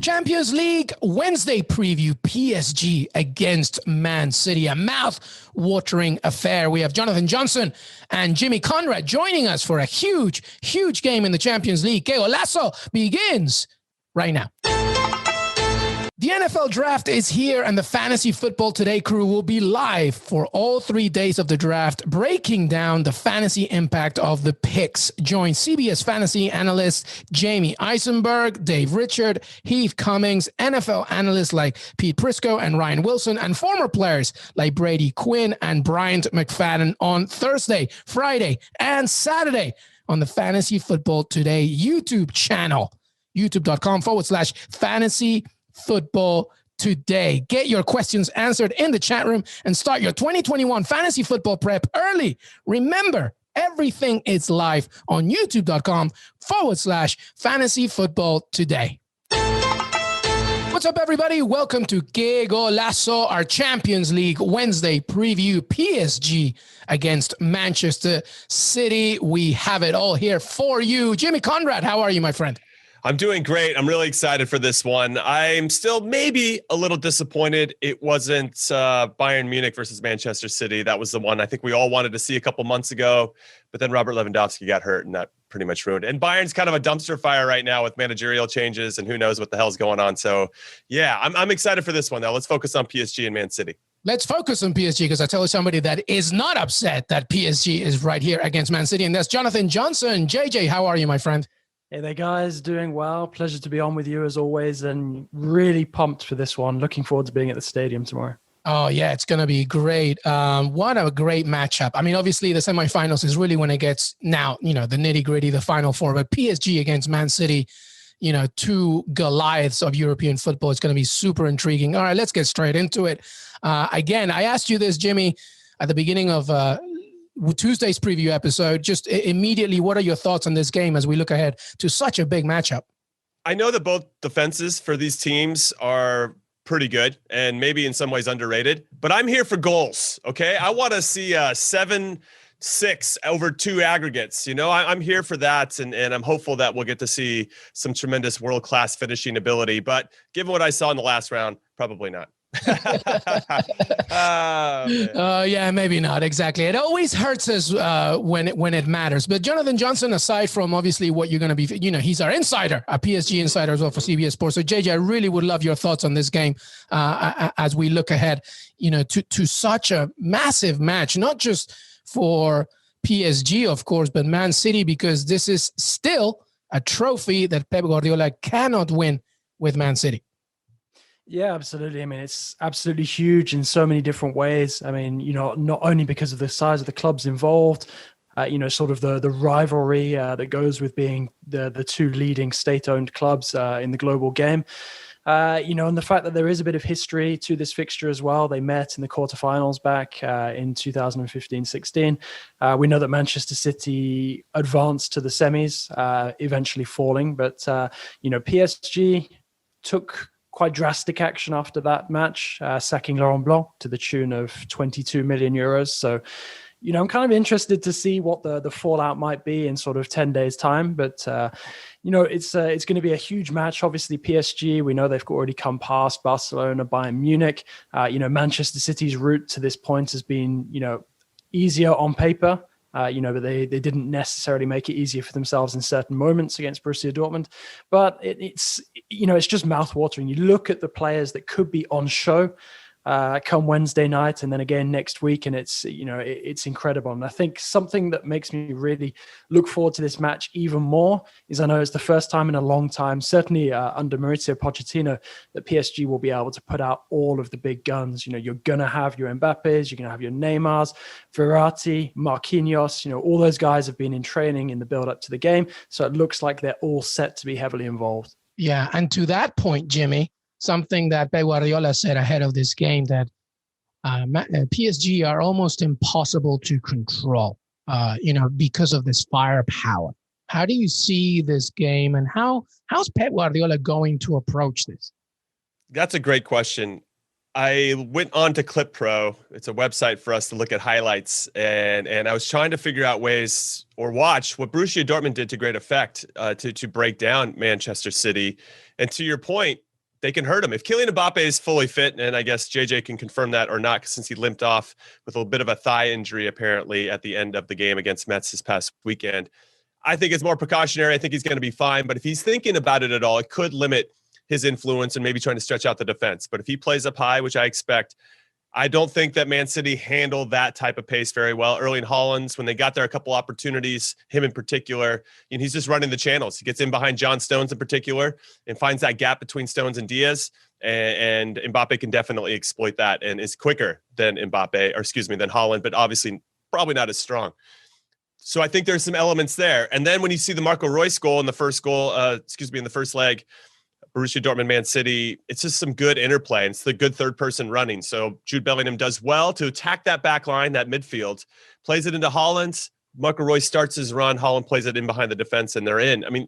Champions League Wednesday preview, PSG against Man City, a mouth-watering affair. We have Jonathan Johnson and Jimmy Conrad joining us for a huge game in the Champions League. Qué Golazo begins right now. The NFL draft is here, and the Fantasy Football Today crew will be live for all 3 days of the draft, breaking down the fantasy impact of the picks. Join CBS fantasy analysts Jamie Eisenberg, Dave Richard, Heath Cummings, NFL analysts like Pete Prisco and Ryan Wilson, and former players like Brady Quinn and Bryant McFadden on Thursday, Friday, and Saturday on the Fantasy Football Today YouTube channel, youtube.com/fantasy Football Today. Get your questions answered in the chat room and start your 2021 fantasy football prep early. Remember, everything is live on youtube.com/fantasy football today. What's up, everybody? Welcome to Qué Golazo, our Champions League Wednesday preview. PSG against Manchester City. We have it all here for you. Jimmy Conrad, how are you, my friend? I'm doing great. I'm really excited for this one. I'm still maybe a little disappointed it wasn't Bayern Munich versus Manchester City. That was the one I think we all wanted to see a couple months ago, but then Robert Lewandowski got hurt and that pretty much ruined it. And Bayern's kind of a dumpster fire right now with managerial changes and who knows what the hell's going on. So yeah, I'm excited for this one. Now let's focus on PSG and Man City. Let's focus on PSG because I tell you somebody that is not upset that PSG is right here against Man City, and that's Jonathan Johnson. JJ, how are you, my friend? Hey there, guys. Doing well. Pleasure to be on with you as always, and really pumped for this one. Looking forward to being at the stadium tomorrow. Oh, yeah, it's going to be great. What a great matchup. I mean, obviously, the semifinals is really when it gets now, the nitty-gritty, the Final Four. But PSG against Man City, two Goliaths of European football. It's going to be super intriguing. All right, let's get straight into it. Again, I asked you this, Jimmy, at the beginning of Tuesday's preview episode. Just immediately, what are your thoughts on this game as we look ahead to such a big matchup? I know that both defenses for these teams are pretty good and maybe in some ways underrated, but I'm here for goals. Okay. I want to see a 7-6 over 2 aggregates. I'm here for that. And I'm hopeful that we'll get to see some tremendous world-class finishing ability, but given what I saw in the last round, probably not. Yeah, maybe not exactly. It always hurts us when it matters. But Jonathan Johnson, aside from obviously what you're going to be, he's our insider, a PSG insider as well for CBS Sports. So JJ, I really would love your thoughts on this game as we look ahead, to such a massive match, not just for PSG, of course, but Man City, because this is still a trophy that Pep Guardiola cannot win with Man City. Yeah, absolutely. I mean, it's absolutely huge in so many different ways. I mean, not only because of the size of the clubs involved, sort of the rivalry that goes with being the two leading state-owned clubs in the global game, and the fact that there is a bit of history to this fixture as well. They met in the quarterfinals back in 2015-16. We know that Manchester City advanced to the semis, eventually falling, but, PSG took quite drastic action after that match, sacking Laurent Blanc to the tune of 22 million euros. So, I'm kind of interested to see what the fallout might be in sort of 10 days' time. But, it's going to be a huge match. Obviously, PSG, we know they've already come past Barcelona, Bayern Munich. Manchester City's route to this point has been, easier on paper. But they didn't necessarily make it easier for themselves in certain moments against Borussia Dortmund. But it's just mouth-watering. You look at the players that could be on show come Wednesday night and then again next week, and it's incredible. And I think something that makes me really look forward to this match even more is I know it's the first time in a long time, certainly under Mauricio Pochettino, that PSG will be able to put out all of the big guns. You're going to have your Mbappes, you're going to have your Neymars, Verratti, Marquinhos, all those guys have been in training in the build-up to the game. So it looks like they're all set to be heavily involved. Yeah, and to that point, Jimmy, something that Pep Guardiola said ahead of this game, that PSG are almost impossible to control, because of this firepower. How do you see this game, and how's Pep Guardiola going to approach this? That's a great question. I went on to Clip Pro. It's a website for us to look at highlights, and I was trying to figure out ways or watch what Borussia Dortmund did to great effect to break down Manchester City. And to your point, they can hurt him. If Kylian Mbappe is fully fit, and I guess JJ can confirm that or not, since he limped off with a bit of a thigh injury apparently at the end of the game against Metz this past weekend, I think it's more precautionary. I think he's going to be fine. But if he's thinking about it at all, it could limit his influence and maybe trying to stretch out the defense. But if he plays up high, which I expect, I don't think that Man City handled that type of pace very well. Erling Haaland, when they got there a couple opportunities, him in particular, and he's just running the channels. He gets in behind John Stones in particular and finds that gap between Stones and Diaz. And Mbappe can definitely exploit that and is quicker than than Haaland, but obviously probably not as strong. So I think there's some elements there. And then when you see the Marco Reus goal in the first leg, Borussia Dortmund, Man City, it's just some good interplay. It's the good third person running. So Jude Bellingham does well to attack that back line, that midfield, plays it into Haaland. Marco Reus starts his run. Haaland plays it in behind the defense and they're in. I mean,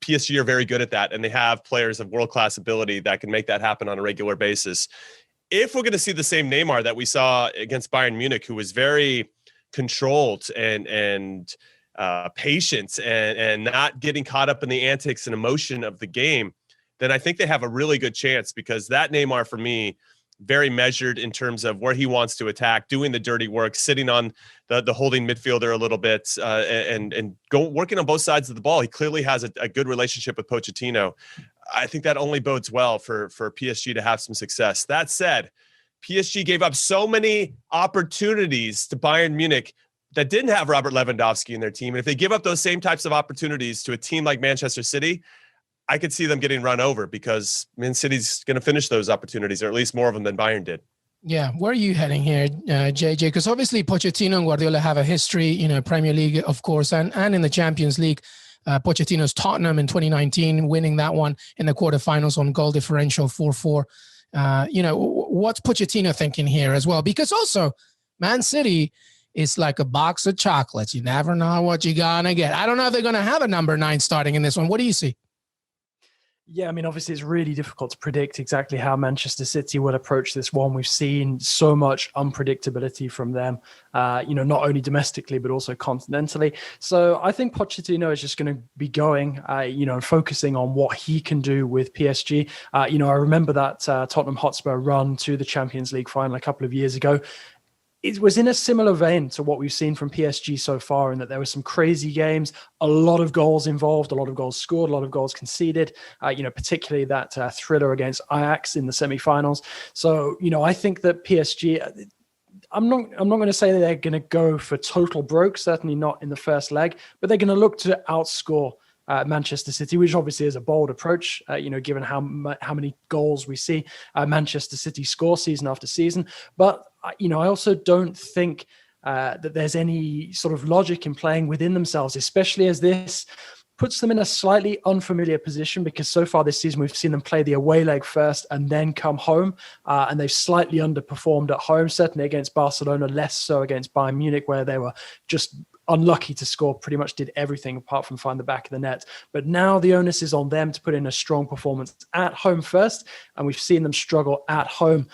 PSG are very good at that. And they have players of world-class ability that can make that happen on a regular basis. If we're going to see the same Neymar that we saw against Bayern Munich, who was very controlled and patient and not getting caught up in the antics and emotion of the game, then I think they have a really good chance, because that Neymar, for me, very measured in terms of where he wants to attack, doing the dirty work, sitting on the holding midfielder a little bit, and working on both sides of the ball. He clearly has a good relationship with Pochettino. I think that only bodes well for PSG to have some success. That said, PSG gave up so many opportunities to Bayern Munich that didn't have Robert Lewandowski in their team. And if they give up those same types of opportunities to a team like Manchester City, I could see them getting run over, because Man City's going to finish those opportunities, or at least more of them than Bayern did. Yeah. Where are you heading here, JJ? Because obviously Pochettino and Guardiola have a history, Premier League, of course, and in the Champions League. Pochettino's Tottenham in 2019, winning that one in the quarterfinals on goal differential 4-4. What's Pochettino thinking here as well? Because also Man City is like a box of chocolates. You never know what you're going to get. I don't know if they're going to have a number 9 starting in this one. What do you see? Yeah, I mean, obviously, it's really difficult to predict exactly how Manchester City will approach this one. We've seen so much unpredictability from them, not only domestically, but also continentally. So I think Pochettino is just going to be going, and focusing on what he can do with PSG. I remember that Tottenham Hotspur run to the Champions League final a couple of years ago. It was in a similar vein to what we've seen from PSG so far, in that there were some crazy games, a lot of goals involved, a lot of goals scored, a lot of goals conceded, particularly that thriller against Ajax in the semifinals. So, I think that PSG, I'm not going to say that they're going to go for total broke, certainly not in the first leg, but they're going to look to outscore Manchester City, which obviously is a bold approach, given how many goals we see Manchester City score season after season. But, I also don't think that there's any sort of logic in playing within themselves, especially as this puts them in a slightly unfamiliar position, because so far this season we've seen them play the away leg first and then come home, and they've slightly underperformed at home, certainly against Barcelona, less so against Bayern Munich, where they were just unlucky to score, pretty much did everything apart from find the back of the net. But now the onus is on them to put in a strong performance at home first, and we've seen them struggle at home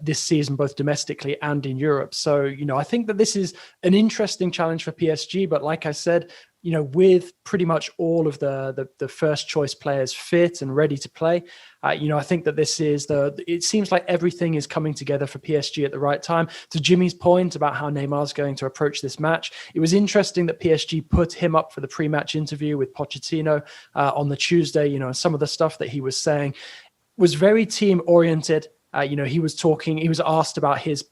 this season, both domestically and in Europe. So, I think that this is an interesting challenge for PSG, but like I said, with pretty much all of the first choice players fit and ready to play, I think that this is it seems like everything is coming together for PSG at the right time. To Jimmy's point about how Neymar's going to approach this match, it was interesting that PSG put him up for the pre-match interview with Pochettino on the Tuesday. Some of the stuff that he was saying was very team oriented. He was asked about his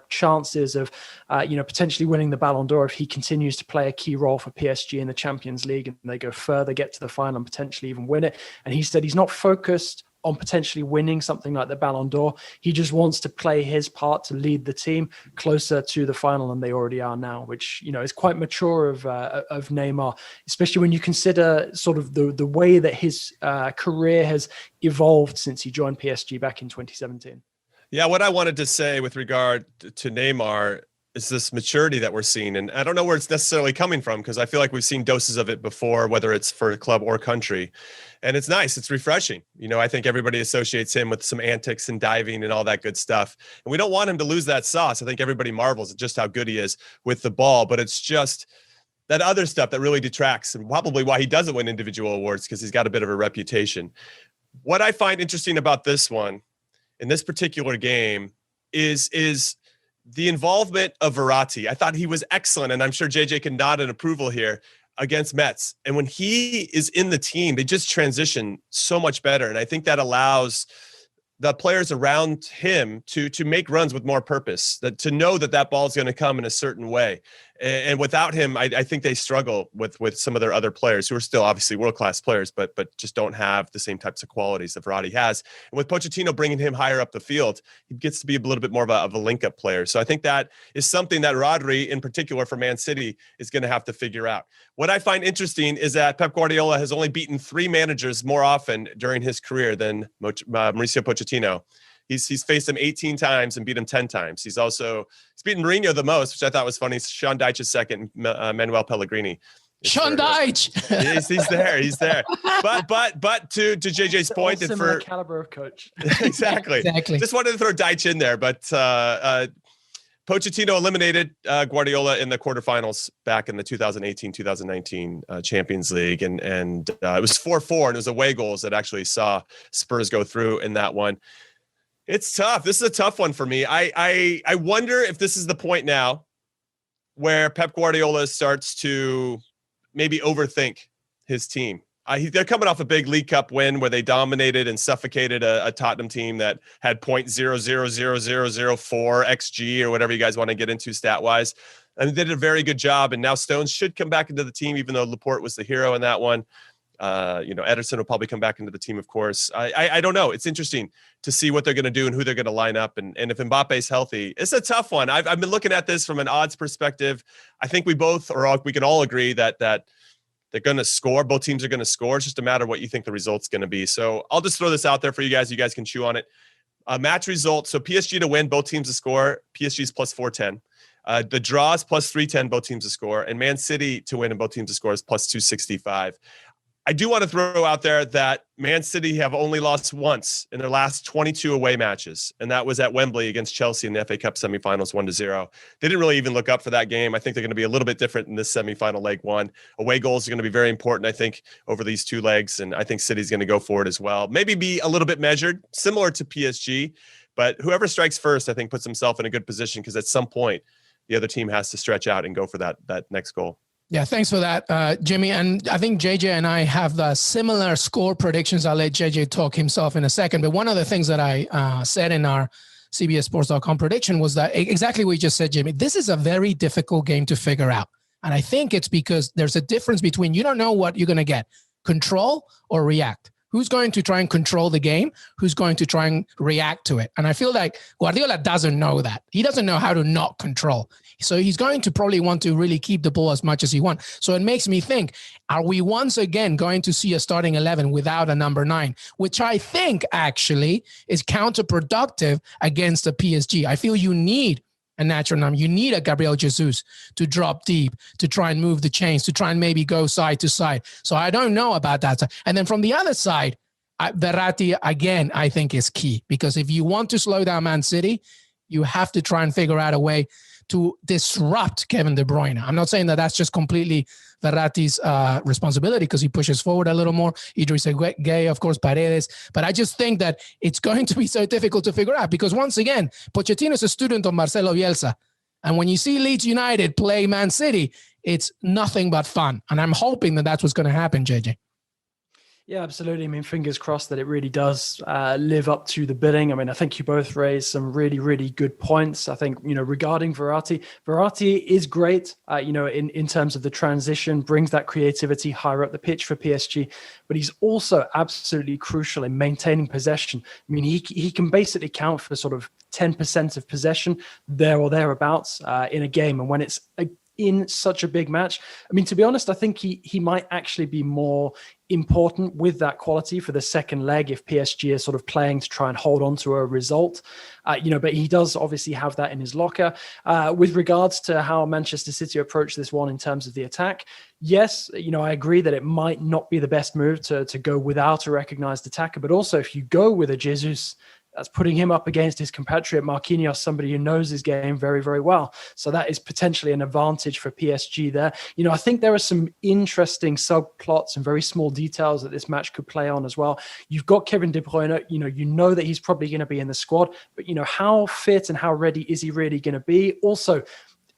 chances of, potentially winning the Ballon d'Or if he continues to play a key role for PSG in the Champions League and they go further, get to the final and potentially even win it. And he said he's not focused on potentially winning something like the Ballon d'Or. He just wants to play his part to lead the team closer to the final than they already are now, which, is quite mature of Neymar, especially when you consider sort of the way that his career has evolved since he joined PSG back in 2017. Yeah, what I wanted to say with regard to Neymar is this maturity that we're seeing. And I don't know where it's necessarily coming from, because I feel like we've seen doses of it before, whether it's for a club or country. And it's nice. It's refreshing. I think everybody associates him with some antics and diving and all that good stuff. And we don't want him to lose that sauce. I think everybody marvels at just how good he is with the ball, but it's just that other stuff that really detracts, and probably why he doesn't win individual awards, because he's got a bit of a reputation. What I find interesting about this one, in this particular game, is the involvement of Verratti. I thought he was excellent, and I'm sure JJ can nod in approval here, against Metz. And when he is in the team, they just transition so much better. And I think that allows the players around him to make runs with more purpose, that to know that ball is going to come in a certain way. And without him, I think they struggle with some of their other players who are still obviously world-class players, but just don't have the same types of qualities that Verratti has. And with Pochettino bringing him higher up the field, he gets to be a little bit more of a link-up player. So I think that is something that Rodri, in particular for Man City, is going to have to figure out. What I find interesting is that Pep Guardiola has only beaten 3 managers more often during his career than Mauricio Pochettino. He's faced him 18 times and beat him 10 times. He's beaten Mourinho the most, which I thought was funny. Sean Dyche is second, Manuel Pellegrini. Sean Dyche. He's there. But to JJ's point, that for caliber of coach. Exactly. Just wanted to throw Dyche in there, but Pochettino eliminated Guardiola in the quarterfinals back in the 2018-2019 Champions League, and it was 4-4, and it was away goals that actually saw Spurs go through in that one. It's tough. This is a tough one for me. I wonder if this is the point now where Pep Guardiola starts to maybe overthink his team. They're coming off a big League Cup win where they dominated and suffocated a Tottenham team that had .00004 XG or whatever you guys want to get into stat-wise. And they did a very good job. And now Stones should come back into the team, even though Laporte was the hero in that one. Ederson will probably come back into the team, of course. I don't know. It's interesting to see what they're going to do and who they're going to line up. And if Mbappe's healthy, it's a tough one. I've been looking at this from an odds perspective. I think we can all agree that they're going to score. Both teams are going to score. It's just a matter of what you think the result's going to be. So I'll just throw this out there for you guys. You guys can chew on it. Match result. So PSG to win, both teams to score. PSG's plus 410. The draw is plus 310, both teams to score. And Man City to win and both teams to score is plus 265. I do want to throw out there that Man City have only lost once in their last 22 away matches, and that was at Wembley against Chelsea in the FA Cup semifinals, 1-0. They didn't really even look up for that game. I think they're going to be a little bit different in this semifinal leg one. Away goals are going to be very important, I think, over these 2 legs, and I think City's going to go for it as well. Maybe be a little bit measured, similar to PSG, but whoever strikes first, I think, puts himself in a good position because at some point, the other team has to stretch out and go for that next goal. Yeah, thanks for that, Jimmy. And I think JJ and I have the similar score predictions. I'll let JJ talk himself in a second. But one of the things that I said in our CBSSports.com prediction was that exactly what you just said, Jimmy. This is a very difficult game to figure out. And I think it's because there's a difference between you don't know what you're going to get, control or react. Who's going to try and control the game? Who's going to try and react to it? And I feel like Guardiola doesn't know that. He doesn't know how to not control. So he's going to probably want to really keep the ball as much as he wants. So it makes me think, are we once again going to see a starting 11 without a number 9, which I think actually is counterproductive against the PSG. I feel you need a natural number. You need a Gabriel Jesus to drop deep, to try and move the chains, to try and maybe go side to side. So I don't know about that. And then from the other side, Verratti, again, I think is key, because if you want to slow down Man City, you have to try and figure out a way to disrupt Kevin De Bruyne. I'm not saying that that's just completely Verratti's responsibility, because he pushes forward a little more. Idris Gueye, of course, Paredes. But I just think that it's going to be so difficult to figure out, because once again, Pochettino is a student of Marcelo Bielsa. And when you see Leeds United play Man City, it's nothing but fun. And I'm hoping that that's what's going to happen, JJ. Yeah, absolutely. I mean, fingers crossed that it really does live up to the bidding. I mean, I think you both raised some really, really good points. I think, regarding Verratti is great, in terms of the transition, brings that creativity higher up the pitch for PSG, but he's also absolutely crucial in maintaining possession. I mean, he can basically count for sort of 10% of possession there or thereabouts in a game. And when it's in such a big match, I mean, to be honest, I think he might actually be more important with that quality for the second leg if PSG is sort of playing to try and hold on to a result, but he does obviously have that in his locker. With regards to how Manchester City approach this one in terms of the attack, yes, I agree that it might not be the best move to go without a recognized attacker, but also if you go with a Jesus, That's putting him up against his compatriot Marquinhos, somebody who knows his game very, very well. So that is potentially an advantage for PSG there. I think there are some interesting subplots and very small details that this match could play on as well. You've got Kevin De Bruyne, you know that he's probably going to be in the squad, but how fit and how ready is he really going to be? Also,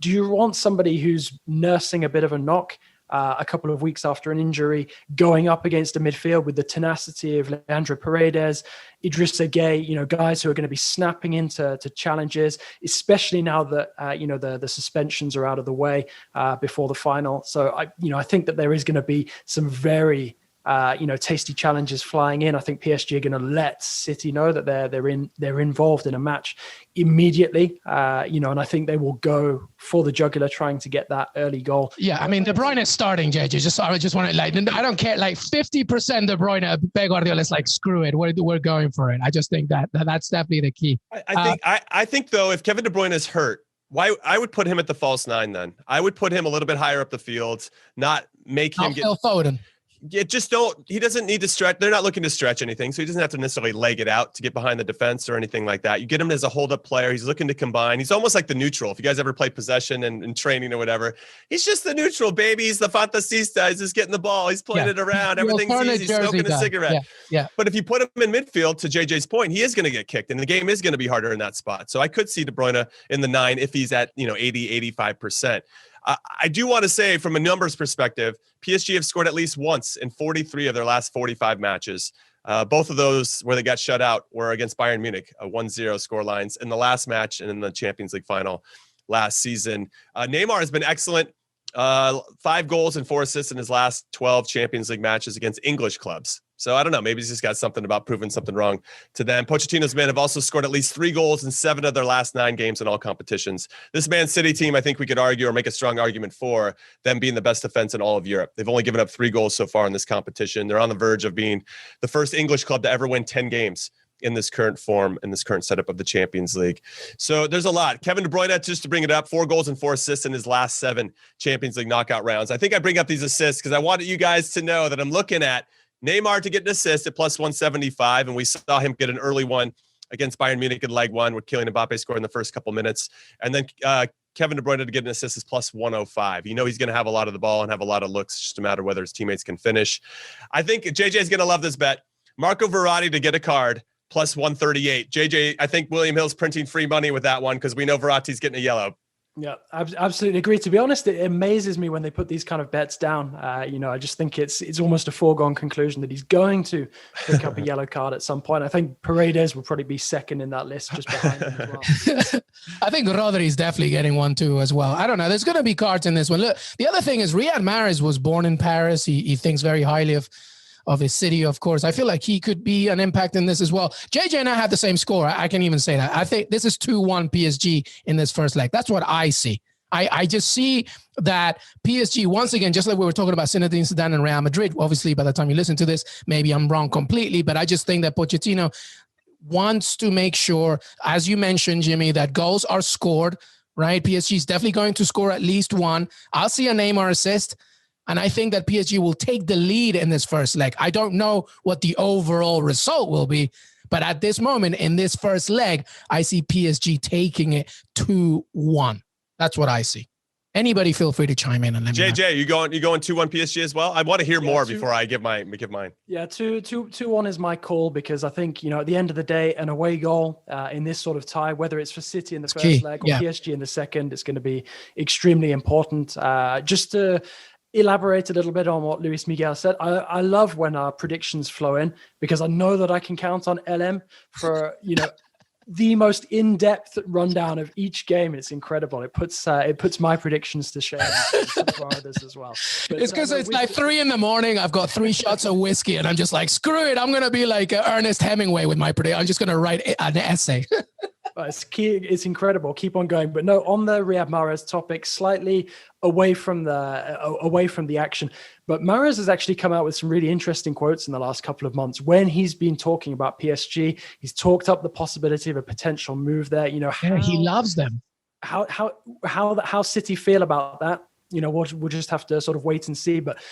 do you want somebody who's nursing a bit of a knock a couple of weeks after an injury, going up against a midfield with the tenacity of Leandro Paredes, Idrissa Gueye, guys who are going to be snapping into challenges, especially now that, the suspensions are out of the way before the final. So, I think that there is going to be some very tasty challenges flying in. I think PSG are going to let City know that they're involved in a match immediately, and I think they will go for the jugular, trying to get that early goal. Yeah, I mean, De Bruyne is starting, JJ. I just want to I don't care, 50% De Bruyne. Pep Guardiola is screw it, we're going for it. I just think that's definitely the key. I think though, if Kevin De Bruyne is hurt, why I would put him at the false nine. Then I would put him a little bit higher up the field, not make him get Foden. He doesn't need to stretch. They're not looking to stretch anything. So he doesn't have to necessarily leg it out to get behind the defense or anything like that. You get him as a hold-up player. He's looking to combine. He's almost like the neutral. If you guys ever play possession and training or whatever, he's just the neutral, baby. He's the fantasista. He's just getting the ball. He's playing it around. Everything's easy. He's smoking a cigarette. Yeah. But if you put him in midfield, to JJ's point, he is going to get kicked, and the game is going to be harder in that spot. So I could see De Bruyne in the 9 if he's at 80, 85%. I do want to say, from a numbers perspective, PSG have scored at least once in 43 of their last 45 matches. Both of those where they got shut out were against Bayern Munich, 1-0 score lines in the last match and in the Champions League final last season. Neymar has been excellent. 5 goals and 4 assists in his last 12 Champions League matches against English clubs. So I don't know, maybe he's just got something about proving something wrong to them. Pochettino's men have also scored at least 3 goals in 7 of their last 9 games in all competitions. This Man City team, I think we could argue or make a strong argument for them being the best defense in all of Europe. They've only given up 3 goals so far in this competition. They're on the verge of being the first English club to ever win 10 games in this current form, in this current setup of the Champions League. So there's a lot. Kevin De Bruyne, just to bring it up, 4 goals and 4 assists in his last 7 Champions League knockout rounds. I think I bring up these assists because I wanted you guys to know that I'm looking at Neymar to get an assist at plus 175, and we saw him get an early one against Bayern Munich in leg 1 with Kylian Mbappe scoring in the first couple minutes. And then Kevin De Bruyne to get an assist is plus 105. He's going to have a lot of the ball and have a lot of looks, just a matter whether his teammates can finish. I think JJ is going to love this bet. Marco Verratti to get a card, plus 138. JJ, I think William Hill's printing free money with that one because we know Verratti's getting a yellow. Yeah, absolutely agree. To be honest, it amazes me when they put these kind of bets down. I just think it's almost a foregone conclusion that he's going to pick up a yellow card at some point. I think Paredes will probably be second in that list, just behind him as well. I think Rodri is definitely getting one too as well. I don't know. There's going to be cards in this one. Look, the other thing is Riyad Mahrez was born in Paris. He thinks very highly of his city, of course. I feel like he could be an impact in this as well. JJ and I had the same score. I can even say that. I think this is 2-1 PSG in this first leg. That's what I see. I just see that PSG, once again, just like we were talking about Zinedine Zidane and Real Madrid, obviously by the time you listen to this, maybe I'm wrong completely, but I just think that Pochettino wants to make sure, as you mentioned, Jimmy, that goals are scored, right? PSG is definitely going to score at least 1. I'll see a Neymar assist. And I think that PSG will take the lead in this first leg. I don't know what the overall result will be, but at this moment in this first leg, I see PSG taking it 2-1. That's what I see. Anybody feel free to chime in and let me know. JJ, you going 2-1 PSG as well? I want to hear more before I give mine. Yeah, 2-1 is my call because I think, at the end of the day, an away goal in this sort of tie, whether it's for City in the first leg or PSG in the second, it's going to be extremely important. Just to elaborate a little bit on what Luis Miguel said. I love when our predictions flow in because I know that I can count on LM for, the most in-depth rundown of each game. It's incredible. It puts my predictions to shame for others as well. But, it's because it's like 3 a.m. I've got 3 shots of whiskey and I'm just like, screw it. I'm going to be like Ernest Hemingway with my prediction. I'm just going to write an essay. It's incredible. Keep on going. But no, on the Riyad Mahrez topic, slightly away from the action. But Mahrez has actually come out with some really interesting quotes in the last couple of months when he's been talking about PSG. He's talked up the possibility of a potential move there. He loves them. How City feel about that? We'll just have to sort of wait and see. But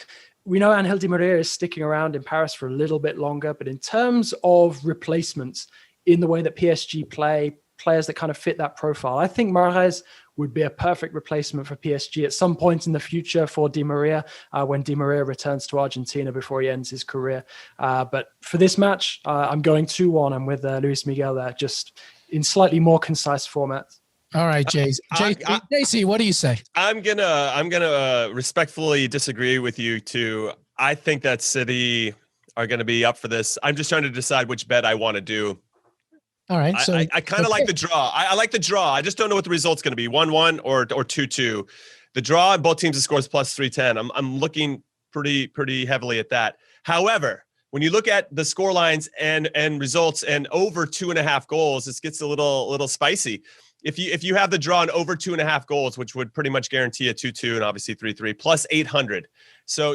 we know Angel Di Maria is sticking around in Paris for a little bit longer. But in terms of replacements, in the way that PSG play, players that kind of fit that profile. I think Mahrez would be a perfect replacement for PSG at some point in the future for Di Maria, when Di Maria returns to Argentina before he ends his career. But for this match, I'm going 2-1. I'm with Luis Miguel there, just in slightly more concise format. All right, JC, what do you say? I'm gonna respectfully disagree with you too. I think that City are gonna be up for this. I'm just trying to decide which bet I want to do. All right. So I kind of like the draw. I like the draw. I just don't know what the result's going to be, 1-1 or 2-2. The draw and both teams to scores plus 310. I'm looking pretty heavily at that. However, when you look at the score lines and results and over 2.5 goals, this gets a little spicy. If you have the draw and over 2.5 goals, which would pretty much guarantee a 2-2 and obviously 3-3 plus 800. So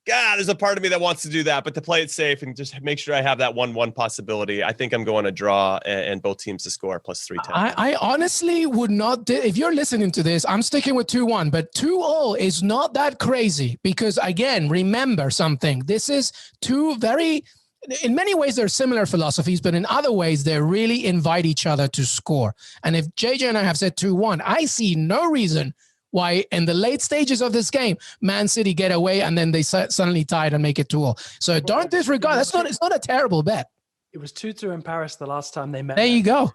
there's a part of me that wants to do that, but to play it safe and just make sure I have that 1-1 possibility, I think I'm going a draw and both teams to score plus 310. I honestly would not. If you're listening to this, I'm sticking with 2-1, but 2-0 is not that crazy because, again, remember something. This is in many ways, they're similar philosophies, but in other ways, they really invite each other to score. And if JJ and I have said 2-1, I see no reason why in the late stages of this game, Man City get away and then they suddenly tie it and make it 2-0. So don't disregard. It's not a terrible bet. It was 2-2 in Paris the last time they met. There you go.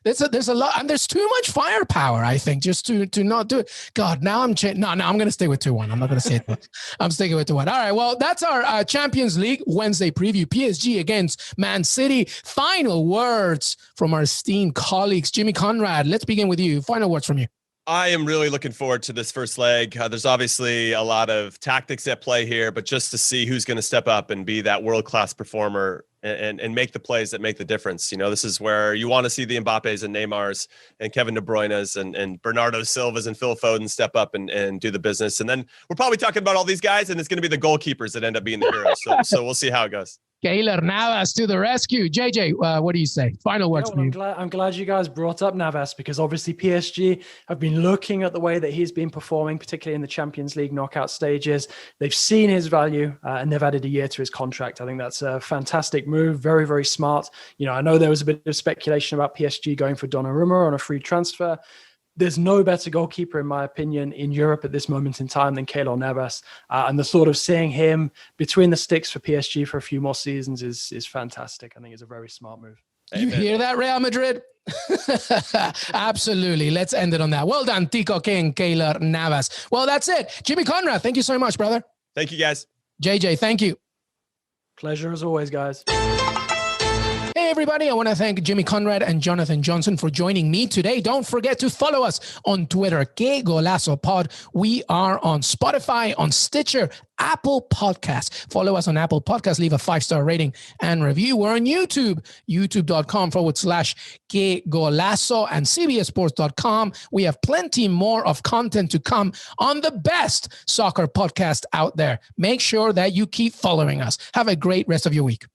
There's a lot, and there's too much firepower, I think, just to not do it. God, now I'm I'm going to stay with 2-1. I'm not going to say it. I'm sticking with 2-1. All right, well, that's our Champions League Wednesday preview. PSG against Man City. Final words from our esteemed colleagues. Jimmy Conrad, let's begin with you. Final words from you. I am really looking forward to this first leg. There's obviously a lot of tactics at play here, but just to see who's going to step up and be that world-class performer and make the plays that make the difference. You know, this is where you want to see the Mbappes and Neymars and Kevin De Bruyne's and Bernardo Silva's and Phil Foden step up and do the business. And then we're probably talking about all these guys, and it's going to be the goalkeepers that end up being the heroes. So we'll see how it goes. Keylor Navas to the rescue. JJ, what do you say? Final words from you. I'm glad you guys brought up Navas because obviously PSG have been looking at the way that he's been performing, particularly in the Champions League knockout stages. They've seen his value and they've added a year to his contract. I think that's a fantastic move. Very, very smart. You know, I know there was a bit of speculation about PSG going for Donnarumma on a free transfer. There's no better goalkeeper, in my opinion, in Europe at this moment in time than Keylor Navas. And the thought of seeing him between the sticks for PSG for a few more seasons is fantastic. I think it's a very smart move. You hear that, Real Madrid? Absolutely. Let's end it on that. Well done, Tico King, Keylor Navas. Well, that's it. Jimmy Conrad, thank you so much, brother. Thank you, guys. JJ, thank you. Pleasure as always, guys. Hey, everybody. I want to thank Jimmy Conrad and Jonathan Johnson for joining me today. Don't forget to follow us on Twitter, Qué Golazo Pod. We are on Spotify, on Stitcher, Apple Podcasts. Follow us on Apple Podcasts. Leave a 5-star rating and review. We're on YouTube, youtube.com/Qué Golazo and CBSSports.com. We have plenty more of content to come on the best soccer podcast out there. Make sure that you keep following us. Have a great rest of your week.